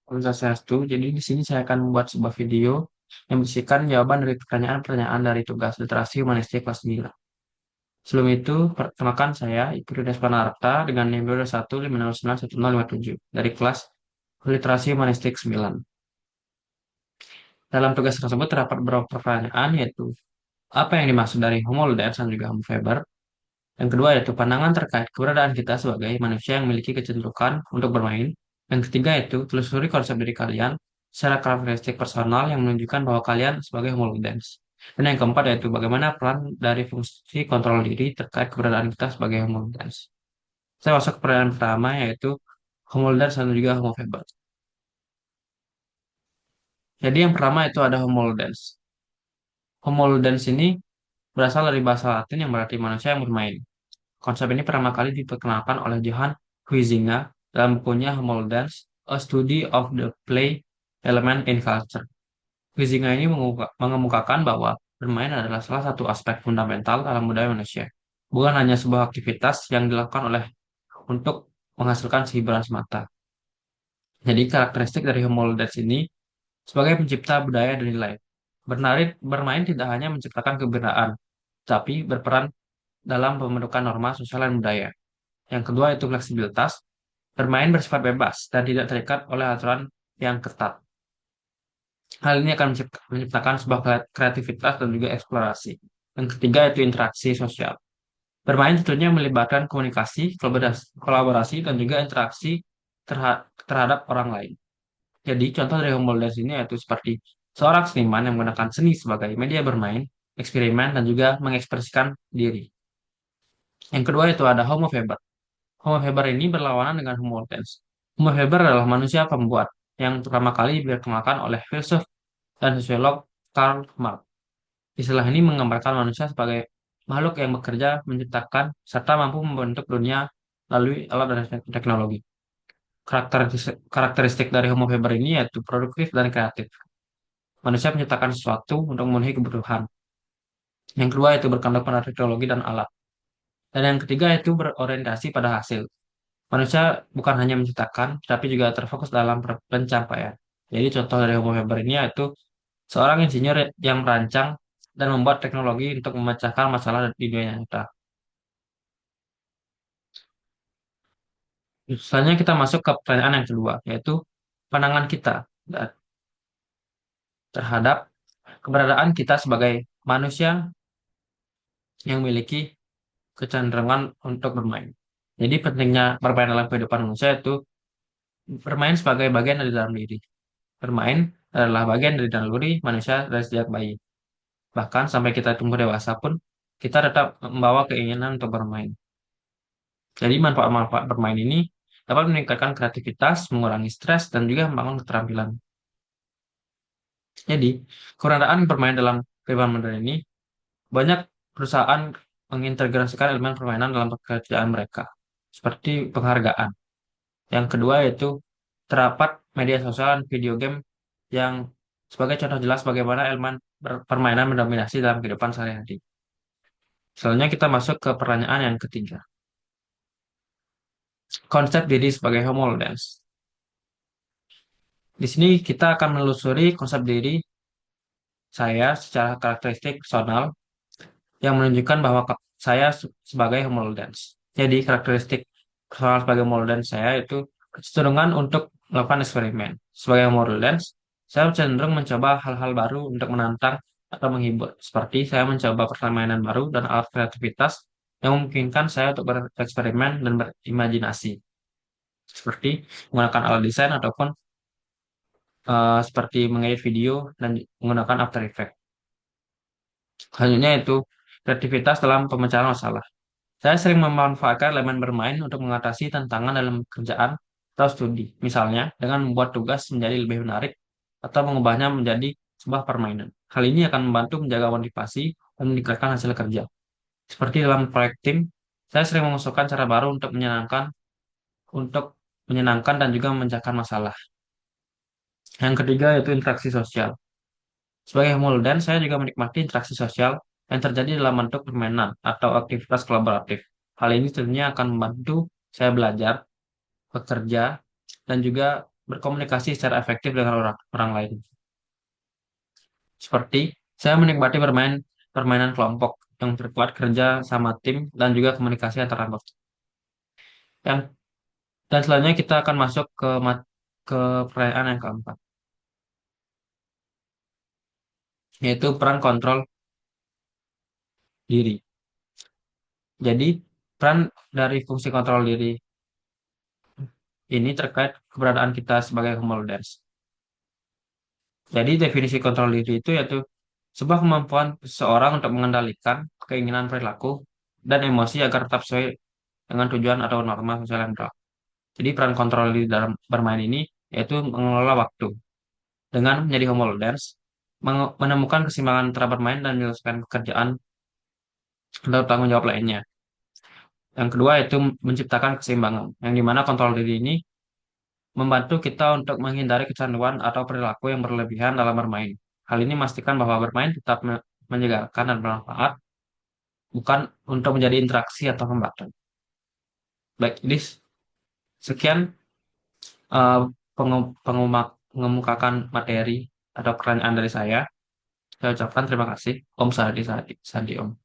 Swastiastu. Jadi di sini saya akan membuat sebuah video yang berisikan jawaban dari pertanyaan-pertanyaan dari tugas literasi humanistik kelas 9. Sebelum itu, perkenalkan saya Iqrides Panarta dengan NIM 215091057 dari kelas literasi humanistik 9. Dalam tugas tersebut terdapat beberapa pertanyaan yaitu apa yang dimaksud dari Homo ludens dan juga Homo faber. Yang kedua yaitu pandangan terkait keberadaan kita sebagai manusia yang memiliki kecenderungan untuk bermain. Yang ketiga yaitu telusuri konsep diri kalian secara karakteristik personal yang menunjukkan bahwa kalian sebagai Homo ludens. Dan yang keempat yaitu bagaimana peran dari fungsi kontrol diri terkait keberadaan kita sebagai Homo ludens. Saya masuk ke pertanyaan pertama yaitu Homo ludens dan juga Homo faber. Jadi yang pertama itu ada Homo ludens. Homo ludens ini berasal dari bahasa Latin yang berarti manusia yang bermain. Konsep ini pertama kali diperkenalkan oleh Johann Huizinga dalam bukunya Homoldance, A Study of the Play Element in Culture. Huizinga ini mengemukakan bahwa bermain adalah salah satu aspek fundamental dalam budaya manusia, bukan hanya sebuah aktivitas yang dilakukan oleh untuk menghasilkan hiburan semata. Jadi karakteristik dari Homoldance ini sebagai pencipta budaya dan nilai. Bermain tidak hanya menciptakan kebudayaan, tapi berperan dalam pembentukan norma sosial dan budaya. Yang kedua itu fleksibilitas. Bermain bersifat bebas dan tidak terikat oleh aturan yang ketat. Hal ini akan menciptakan sebuah kreativitas dan juga eksplorasi. Yang ketiga itu interaksi sosial. Bermain tentunya melibatkan komunikasi, kolaborasi, dan juga interaksi terhadap orang lain. Jadi contoh dari Humboldt ini yaitu seperti seorang seniman yang menggunakan seni sebagai media bermain, eksperimen, dan juga mengekspresikan diri. Yang kedua itu ada Homo faber. Homo faber ini berlawanan dengan Homo ludens. Homo faber adalah manusia pembuat yang pertama kali diperkenalkan oleh filsuf dan sosiolog Karl Marx. Istilah ini menggambarkan manusia sebagai makhluk yang bekerja, menciptakan, serta mampu membentuk dunia melalui alat dan teknologi. Karakteristik dari Homo faber ini yaitu produktif dan kreatif. Manusia menciptakan sesuatu untuk memenuhi kebutuhan. Yang kedua itu berkembang pada teknologi dan alat. Dan yang ketiga itu berorientasi pada hasil. Manusia bukan hanya menciptakan, tapi juga terfokus dalam pencapaian. Jadi contoh dari Homo faber ini yaitu seorang insinyur yang merancang dan membuat teknologi untuk memecahkan masalah di dunia nyata. Selanjutnya kita masuk ke pertanyaan yang kedua, yaitu pandangan kita terhadap keberadaan kita sebagai manusia yang memiliki kecenderungan untuk bermain. Jadi pentingnya bermain dalam kehidupan manusia itu bermain sebagai bagian dari dalam diri. Bermain adalah bagian dari naluri manusia dari sejak bayi. Bahkan sampai kita tumbuh dewasa pun, kita tetap membawa keinginan untuk bermain. Jadi manfaat-manfaat bermain ini dapat meningkatkan kreativitas, mengurangi stres, dan juga membangun keterampilan. Jadi, keberadaan bermain dalam kehidupan modern ini, banyak perusahaan mengintegrasikan elemen permainan dalam pekerjaan mereka, seperti penghargaan. Yang kedua yaitu terdapat media sosial dan video game yang sebagai contoh jelas bagaimana elemen permainan mendominasi dalam kehidupan sehari-hari. Selanjutnya kita masuk ke pertanyaan yang ketiga. Konsep diri sebagai Homo ludens. Di sini kita akan menelusuri konsep diri saya secara karakteristik personal yang menunjukkan bahwa saya sebagai Homo ludens. Jadi karakteristik personal sebagai Homo ludens saya itu kecenderungan untuk melakukan eksperimen. Sebagai Homo ludens, saya cenderung mencoba hal-hal baru untuk menantang atau menghibur. Seperti saya mencoba permainan baru dan alat kreativitas yang memungkinkan saya untuk bereksperimen dan berimajinasi. Seperti menggunakan alat desain ataupun seperti mengedit video dan menggunakan After Effects. Selanjutnya itu kreativitas dalam pemecahan masalah. Saya sering memanfaatkan elemen bermain untuk mengatasi tantangan dalam kerjaan atau studi. Misalnya, dengan membuat tugas menjadi lebih menarik atau mengubahnya menjadi sebuah permainan. Hal ini akan membantu menjaga motivasi dan meningkatkan hasil kerja. Seperti dalam proyek tim, saya sering mengusulkan cara baru untuk menyenangkan dan juga memecahkan masalah. Yang ketiga yaitu interaksi sosial. Sebagai Muldan, saya juga menikmati interaksi sosial yang terjadi dalam bentuk permainan atau aktivitas kolaboratif. Hal ini tentunya akan membantu saya belajar, bekerja, dan juga berkomunikasi secara efektif dengan orang lain. Seperti saya menikmati bermain permainan kelompok yang berkuat kerja sama tim dan juga komunikasi antar anggota. Dan, dan selanjutnya kita akan masuk ke pertanyaan yang keempat, yaitu peran kontrol diri. Jadi, peran dari fungsi kontrol diri ini terkait keberadaan kita sebagai homolders. Jadi, definisi kontrol diri itu yaitu sebuah kemampuan seseorang untuk mengendalikan keinginan perilaku dan emosi agar tetap sesuai dengan tujuan atau norma sosial yang berlaku. Jadi, peran kontrol diri dalam bermain ini yaitu mengelola waktu dengan menjadi homolders, menemukan keseimbangan antara bermain dan menyelesaikan pekerjaan atau tanggung jawab lainnya. Yang kedua yaitu menciptakan keseimbangan, yang dimana kontrol diri ini membantu kita untuk menghindari kecanduan atau perilaku yang berlebihan dalam bermain. Hal ini memastikan bahwa bermain tetap menyegarkan dan bermanfaat, bukan untuk menjadi interaksi atau hambatan. Baik, jadi sekian eh, pengemukakan materi atau pertanyaan dari saya. Saya ucapkan terima kasih. Om Sadi, Sadi, Sadi Om.